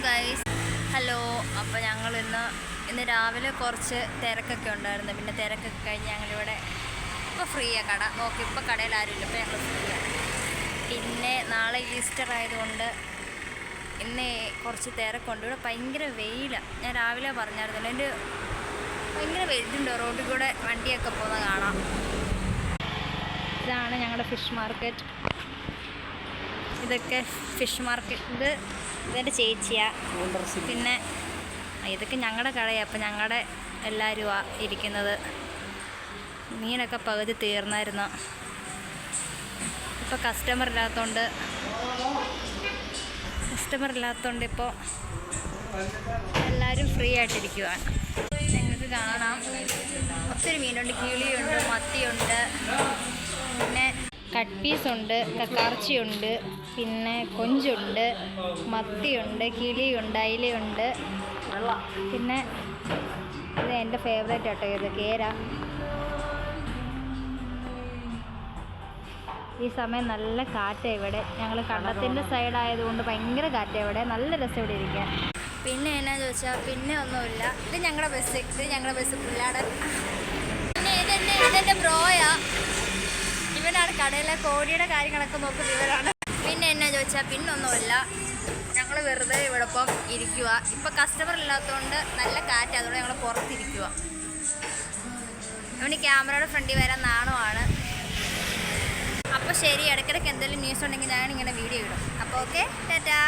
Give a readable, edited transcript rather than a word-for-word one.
Guys, hello. അപ്പോൾ ഞങ്ങൾ ഇന്ന് രാവിലെ കുറച്ച് തിരക്കൊക്കെ ഉണ്ടായിരുന്നു. പിന്നെ തിരക്കൊക്കെ കഴിഞ്ഞ് ഞങ്ങളിവിടെ ഇപ്പോൾ ഫ്രീയാണ്. കട നോക്കി ഇപ്പോൾ കടയിൽ ആരുമില്ല, ഇപ്പോൾ ഞങ്ങൾ ഫ്രീയാണ്. പിന്നെ നാളെ ഈസ്റ്റർ ആയതുകൊണ്ട് ഇന്ന് കുറച്ച് തിരക്കുണ്ട്. ഇവിടെ ഭയങ്കര വെയിലാണ്. ഞാൻ രാവിലെ പറഞ്ഞായിരുന്നു, എൻ്റെ ഭയങ്കര വെയിലുണ്ട്. റോഡിൽ കൂടെ വണ്ടിയൊക്കെ പോകുന്നത് കാണാം. ഇതാണ് ഞങ്ങളുടെ ഫിഷ് മാർക്കറ്റ്. ഇതൊക്കെ ഫിഷ് മാർക്കറ്റ്. ഇതെൻ്റെ ചേച്ചിയാണ്. പിന്നെ ഇതൊക്കെ ഞങ്ങളുടെ കടയാണ്. അപ്പം ഞങ്ങളുടെ എല്ലാവരും ഇരിക്കുന്നത്. മീനൊക്കെ പകുതി തീർന്നായിരുന്നു. ഇപ്പോൾ കസ്റ്റമർ ഇല്ലാത്തതുകൊണ്ട് ഇപ്പോൾ എല്ലാവരും ഫ്രീ ആയിട്ടിരിക്കുകയാണ്. ഞങ്ങൾക്ക് കാണാം ഒത്തിരി മീനുണ്ട്. കിളിയുണ്ട്, മത്തിയുണ്ട്, പിന്നെ കട്ട് പീസുണ്ട്, കക്കാർച്ചിയുണ്ട്, പിന്നെ കൊഞ്ചുണ്ട്, മത്തിയുണ്ട്, കിളിയുണ്ട്, അയിലയുണ്ട്. പിന്നെ ഇത് എൻ്റെ ഫേവറേറ്റ് ആട്ടോ, ഇത് കേര. ഈ സമയം നല്ല കാറ്റാണ് ഇവിടെ. ഞങ്ങൾ കണ്ടത്തിൻ്റെ സൈഡായതുകൊണ്ട് ഭയങ്കര കാറ്റാണ് ഇവിടെ. നല്ല രസം ഇവിടെ ഇരിക്കാൻ. പിന്നെ എന്നാന്ന് ചോദിച്ചാൽ പിന്നെ ഒന്നുമില്ല. ഇത് ഞങ്ങളുടെ ബസ് പുല്ലാടൻ. പിന്നെ ഇതെൻ്റെ ബ്രോയാ. ഇവനാണ് കടയിലെ കോഴിയുടെ കാര്യങ്ങളൊക്കെ നോക്കുന്ന ഇവരാണ്. പിന്നെ എന്നാ ചോദിച്ചാൽ പിന്നൊന്നുമില്ല. ഞങ്ങൾ വെറുതെ ഇവിടെ ഇപ്പം ഇരിക്കുക. ഇപ്പം കസ്റ്റമർ ഇല്ലാത്തതുകൊണ്ട് നല്ല കാറ്റ്, അതുകൊണ്ട് ഞങ്ങൾ പുറത്തിരിക്കുക. അവന് ക്യാമറയുടെ ഫ്രണ്ടിൽ വരാൻ നാണമാണ്. അപ്പോൾ ശരി, ഇടയ്ക്കിടയ്ക്ക് എന്തെങ്കിലും ന്യൂസ് ഉണ്ടെങ്കിൽ ഞാനിങ്ങനെ വീഡിയോ ഇടും. അപ്പോൾ ഓക്കെ, ടാറ്റാ.